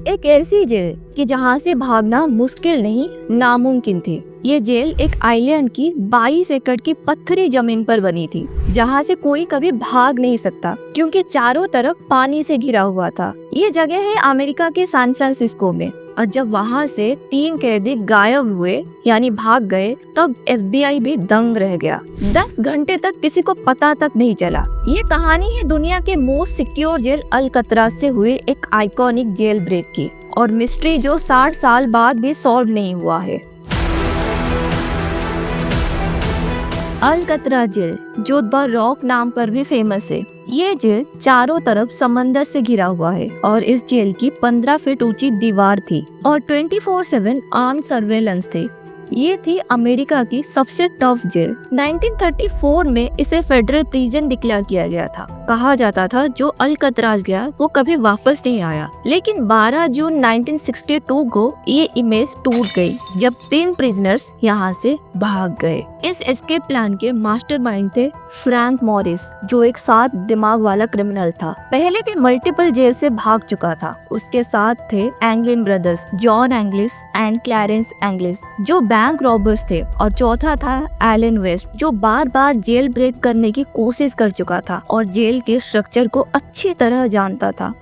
एक ऐसी जेल कि जहाँ से भागना मुश्किल नहीं नामुमकिन थी। ये जेल एक आइलैंड की 22 एकड़ की पत्थरी जमीन पर बनी थी, जहाँ से कोई कभी भाग नहीं सकता क्योंकि चारों तरफ पानी से घिरा हुआ था। ये जगह है अमेरिका के सैन फ्रांसिस्को में। और जब वहाँ से 3 कैदी गायब हुए यानी भाग गए, तब FBI भी दंग रह गया। 10 घंटे तक किसी को पता तक नहीं चला। ये कहानी है दुनिया के मोस्ट सिक्योर जेल अल्कतराज से हुए एक आइकॉनिक जेल ब्रेक की, और मिस्ट्री जो 60 साल बाद भी सॉल्व नहीं हुआ है। अल्कतराज जेल जोधबा रॉक नाम पर भी फेमस है। ये जेल चारों तरफ समंदर से घिरा हुआ है और इस जेल की 15 फीट ऊंची दीवार थी और 24/7 आर्म्ड सर्वेलेंस थे। ये थी अमेरिका की सबसे टफ जेल। 1934 में इसे फेडरल प्रिजन डिक्लेयर किया गया था। कहा जाता था जो अल्कतराज गया वो कभी वापस नहीं आया। लेकिन 12 जून 1962 को ये इमेज टूट गई जब 3 प्रिजनर्स यहाँ से भाग गए। इस एस्केप प्लान के मास्टरमाइंड थे फ्रैंक मॉरिस, जो एक शार्प दिमाग वाला क्रिमिनल था। पहले भी मल्टीपल जेल से भाग चुका था। उसके साथ थे एंगलिन ब्रदर्स, जॉन एंग्लिस एंड क्लैरेंस एंग्लिस, जो बैंक रॉबर्स थे। और चौथा था एलन वेस्ट, जो बार बार जेल ब्रेक करने की कोशिश कर चुका था और जेल के स्ट्रक्चर को अच्छी तरह जानता था।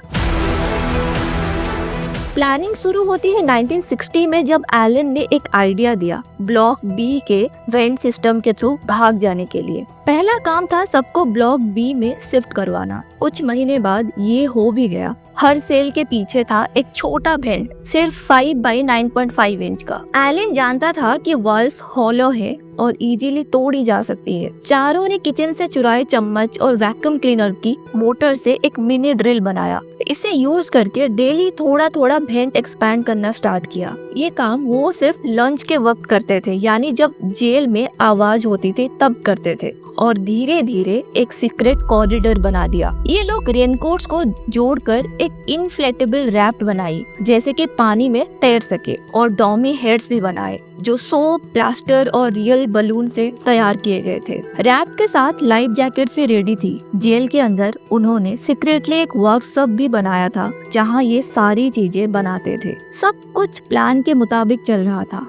प्लानिंग शुरू होती है 1960 में जब एलन ने एक आइडिया दिया ब्लॉक बी के वेंट सिस्टम के थ्रू भाग जाने के लिए। पहला काम था सबको ब्लॉक बी में शिफ्ट करवाना। कुछ महीने बाद ये हो भी गया। हर सेल के पीछे था एक छोटा वेंट, सिर्फ 5 बाई 9.5 इंच का। एलन जानता था कि वॉल्स हॉलो है और इजीली तोड़ी जा सकती है। चारों ने किचन से चुराए चम्मच और वैक्यूम क्लीनर की मोटर से एक मिनी ड्रिल बनाया। इसे यूज करके डेली थोड़ा थोड़ा वेंट एक्सपैंड करना स्टार्ट किया। ये काम वो सिर्फ लंच के वक्त करते थे, यानी जब जेल में आवाज होती थी तब करते थे। और धीरे धीरे एक सीक्रेट कॉरिडोर बना दिया। ये लोग रेनकोट्स को जोड़कर एक इनफ्लेटेबल रैफ्ट बनाई, जैसे कि पानी में तैर सके, और डॉमी हेड्स भी बनाए जो सोप, प्लास्टर और रियल बलून से तैयार किए गए थे। रैफ्ट के साथ लाइफ जैकेट्स भी रेडी थी। जेल के अंदर उन्होंने सीक्रेटली एक वर्कशॉप भी बनाया था जहाँ ये सारी चीजें बनाते थे। सब कुछ प्लान के मुताबिक चल रहा था।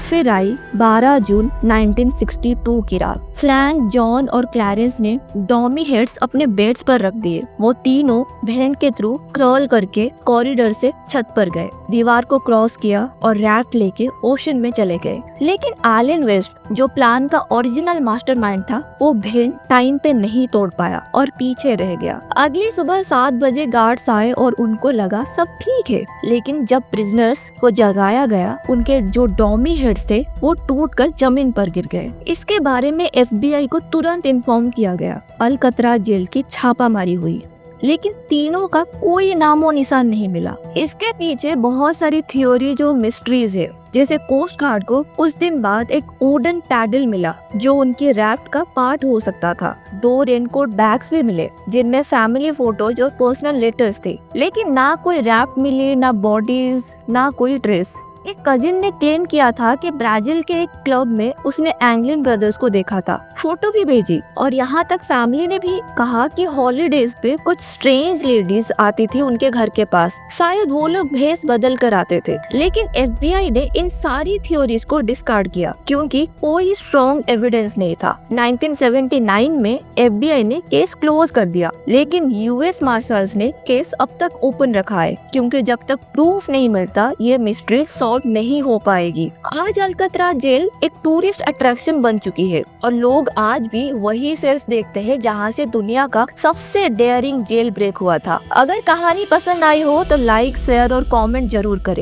फिर आई 12 जून 1962 की रात। फ्रैंक, जॉन और क्लैरेंस ने डॉमी हेड्स अपने बेड्स पर रख दिए। वो तीनों वेंट के थ्रू क्रॉल करके कॉरिडोर से छत पर गए, दीवार को क्रॉस किया और रैफ्ट लेके ओशन में चले गए। लेकिन एलन वेस्ट, जो प्लान का ओरिजिनल मास्टरमाइंड था, वो वेंट टाइम पे नहीं तोड़ पाया और पीछे रह गया। अगली सुबह 7 बजे गार्ड्स आए और उनको लगा सब ठीक है। लेकिन जब प्रिजनर्स को जगाया गया, उनके जो डॉमी हेड्स थे वो टूटकर जमीन पर गिर गए। इसके बारे में FBI को तुरंत इन्फॉर्म किया गया। अल्कतराज जेल की छापामारी हुई, लेकिन तीनों का कोई नामो निशान नहीं मिला। इसके पीछे बहुत सारी थ्योरी जो मिस्ट्रीज है। जैसे कोस्ट गार्ड को उस दिन बाद एक वुडन पैडल मिला जो उनकी रैफ्ट का पार्ट हो सकता था। 2 रेनकोट बैग्स भी मिले जिनमें फैमिली फोटोज और पर्सनल लेटर्स थे। लेकिन ना कोई रैफ्ट मिली, ना बॉडीज, ना कोई ट्रेस। एक कजिन ने क्लेम किया था कि ब्राजील के एक क्लब में उसने एंगलिन ब्रदर्स को देखा था, फोटो भी भेजी। और यहाँ तक फैमिली ने भी कहा कि हॉलीडेज पे कुछ स्ट्रेंज लेडीज आती थी उनके घर के पास, शायद वो लोग भेस बदल कर आते थे। लेकिन FBI ने इन सारी थ्योरीज को डिस्कार्ड किया क्योंकि कोई स्ट्रॉन्ग एविडेंस नहीं था। 1979 में FBI ने केस क्लोज कर दिया, लेकिन US मार्शल्स ने केस अब तक ओपन रखा है क्योंकि जब तक प्रूफ नहीं मिलता ये मिस्ट्री नहीं हो पाएगी। आज अल्कतराज जेल एक टूरिस्ट अट्रैक्शन बन चुकी है और लोग आज भी वही सेल्स देखते हैं जहां से दुनिया का सबसे डेयरिंग जेल ब्रेक हुआ था। अगर कहानी पसंद आई हो तो लाइक, शेयर और कमेंट जरूर करें।